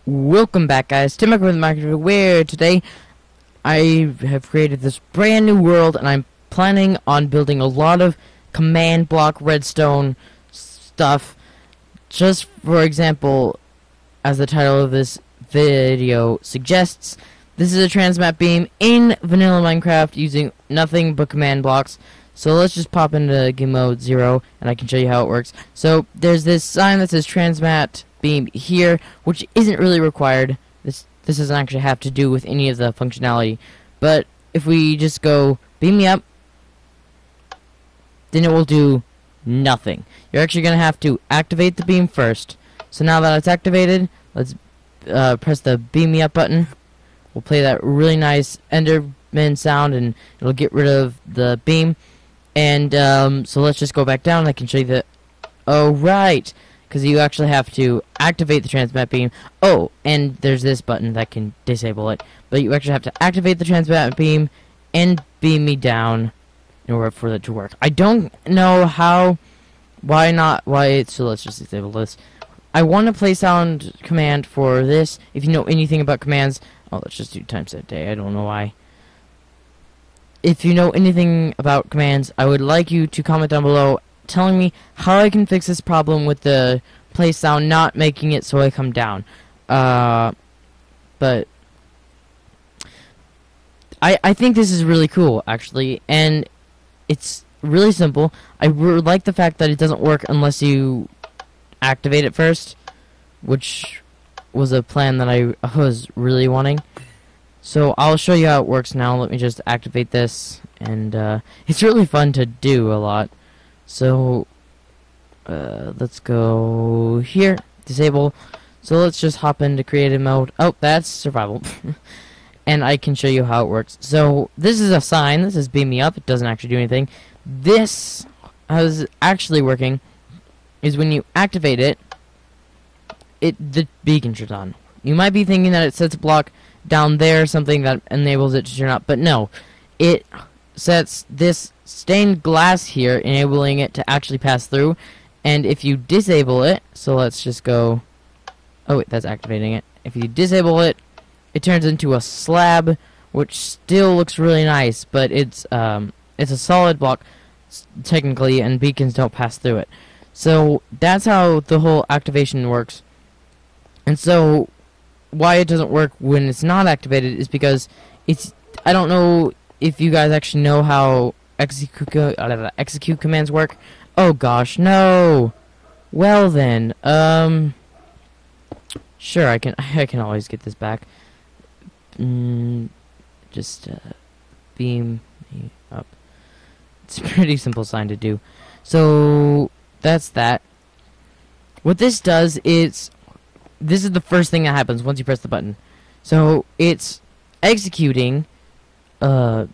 Welcome back, guys, to Minecraft, where today I have created this brand new world, and I'm planning on building a lot of command block redstone stuff. Just for example, as the title of this video suggests, this is a Transmat Beam in vanilla Minecraft using nothing but command blocks. So let's just pop into game mode 0, and I can show you how it works. So there's this sign that says Transmat Beam here, which isn't really required. This doesn't actually have to do with any of the functionality. But if we just go beam me up, then it will do nothing. You're actually going to have to activate the beam first. So now that it's activated, let's press the beam me up button. We'll play that really nice Enderman sound, and it'll get rid of the beam. And so let's just go back down. I can show you the... Oh, right. Because you actually have to activate the Transmat Beam. Oh, and there's this button that can disable it. But you actually have to activate the Transmat Beam and beam me down in order for it to work. I don't know how... So let's just disable this. I want to play sound command for this. If you know anything about commands... Oh, let's just do times a day. I don't know why. If you know anything about commands, I would like you to comment down below telling me how I can fix this problem with the play sound not making it so I come down. But I think this is really cool, actually, and it's really simple. I like the fact that it doesn't work unless you activate it first, which was a plan that I was really wanting. So I'll show you how it works now. Let me just activate this, and it's really fun to do a lot. So let's go here, disable. So let's just hop into creative mode. Oh, that's survival. And I can show you how it works. So this is a sign. This is beam me up. It doesn't actually do anything. This is actually working is when you activate it, the beacon turns on. You might be thinking that it sets a block down there, something that enables it to turn up, but no, it sets this stained glass here, enabling it to actually pass through. And if you disable it, so let's just go, oh wait, that's activating it. If you disable it, it turns into a slab, which still looks really nice, but it's a solid block technically, and beacons don't pass through it. So that's how the whole activation works. And so why it doesn't work when it's not activated is because it's, I don't know if you guys actually know how execute commands work. Oh gosh, no. Well then, sure, I can always get this back. Just beam me up. It's a pretty simple sign to do. So that's that. What this does is, this is the first thing that happens once you press the button. So it's executing at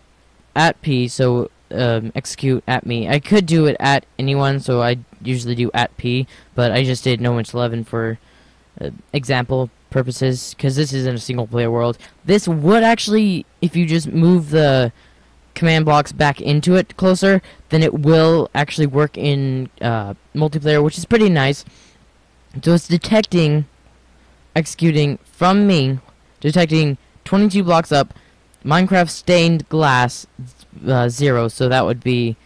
P, so execute at me. I could do it at anyone, so I usually do at P, but I just did no inch 11 for example purposes, because this isn't a single player world. This would actually, if you just move the command blocks back into it closer, then it will actually work in multiplayer, which is pretty nice. So it's detecting, executing from me, detecting 22 blocks up, Minecraft stained glass 0, so that would be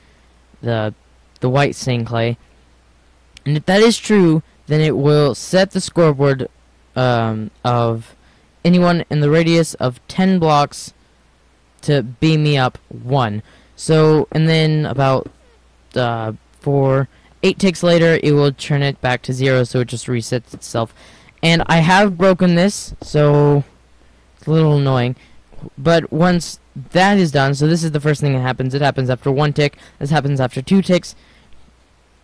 the white stained clay. And if that is true, then it will set the scoreboard of anyone in the radius of 10 blocks to beam me up 1. So, and then about 8 ticks later, it will turn it back to 0, so it just resets itself. And I have broken this, so it's a little annoying. But once that is done, so this is the first thing that happens. It happens after 1 tick. This happens after 2 ticks.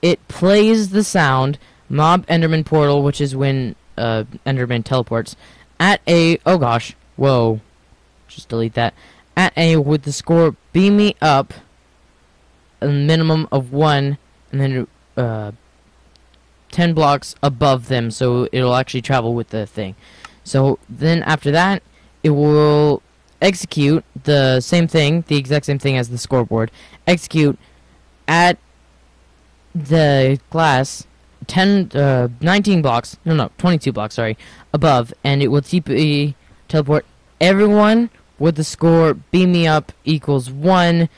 It plays the sound, Mob Enderman Portal, which is when Enderman teleports, at a... Oh gosh. Whoa. Just delete that. At a, with the score beam me up, a minimum of 1, and then 10 blocks above them, so it'll actually travel with the thing. So then after that, it will execute the same thing, the exact same thing as the scoreboard. Execute at the glass 19 blocks, no, 22 blocks, sorry, above, and it will TP teleport everyone with the score beam me up equals 1,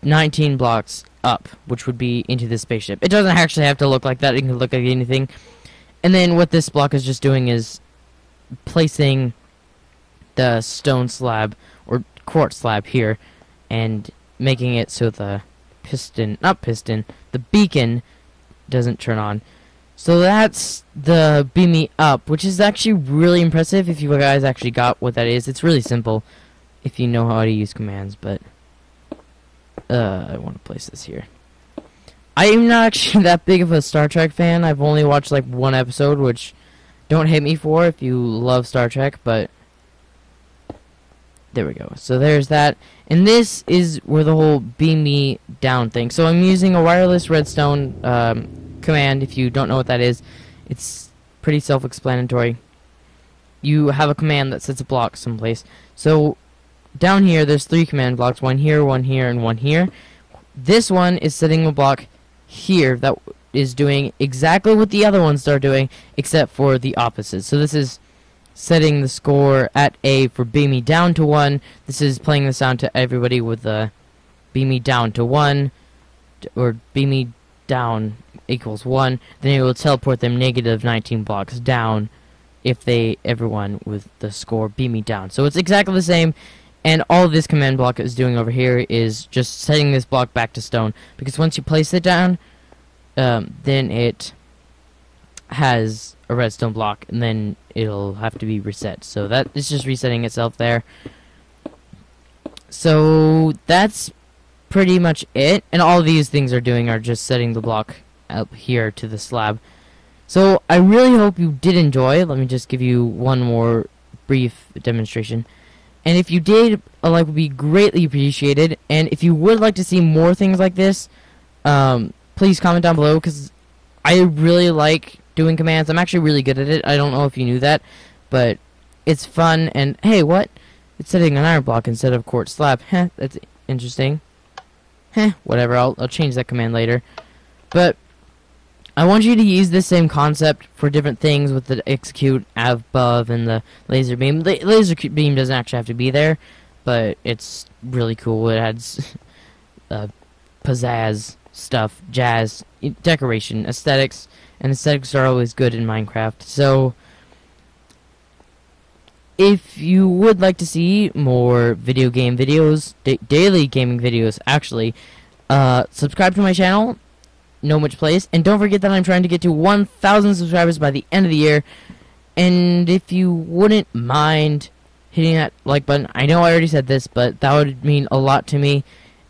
19 blocks up, which would be into the spaceship. It doesn't actually have to look like that, it can look like anything. And then what this block is just doing is placing the stone slab, or quartz slab here, and making it so the the beacon doesn't turn on. So that's the beam me up, which is actually really impressive if you guys actually got what that is. It's really simple if you know how to use commands, but I want to place this here. I am not actually that big of a Star Trek fan. I've only watched like one episode, which don't hate me for if you love Star Trek, but there we go. So there's that. And this is where the whole beam me down thing. So I'm using a wireless redstone command. If you don't know what that is, it's pretty self-explanatory. You have a command that sets a block someplace. So down here there's 3 command blocks, one here, and one here. This one is setting a block here that is doing exactly what the other ones are doing, except for the opposite. So this is setting the score at A for beam me down to 1. This is playing the sound to everybody with the beam me down to 1, or beam me down equals 1. Then it will teleport them negative 19 blocks down if everyone with the score beam me down. So it's exactly the same, and all this command block is doing over here is just setting this block back to stone, because once you place it down, then it has a redstone block, and then it'll have to be reset. So that is just resetting itself there. So that's pretty much it, and all these things are doing are just setting the block up here to the slab. So I really hope you did enjoy. Let me just give you one more brief demonstration. And if you did, a like would be greatly appreciated. And if you would like to see more things like this, please comment down below, because I really like doing commands. I'm actually really good at it. I don't know if you knew that, but it's fun. And hey, what? It's setting an iron block instead of quartz slab. Heh, that's interesting. Heh, whatever. I'll change that command later. But I want you to use this same concept for different things with the execute above and the laser beam. The laser beam doesn't actually have to be there, but it's really cool. It adds pizzazz stuff, jazz, decoration, aesthetics, and aesthetics are always good in Minecraft. So if you would like to see more video game videos, daily gaming videos actually, subscribe to my channel, Know Much Place, and don't forget that I'm trying to get to 1,000 subscribers by the end of the year. And if you wouldn't mind hitting that like button, I know I already said this, but that would mean a lot to me.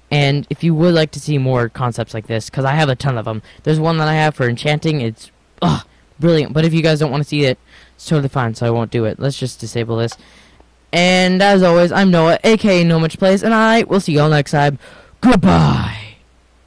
And if you would like to see more concepts like this, because I have a ton of them. There's one that I have for enchanting. It's brilliant. But if you guys don't want to see it, it's totally fine, so I won't do it. Let's just disable this. And as always, I'm Noah, A.K.A. Know Much Place, and I will see you all next time. Goodbye!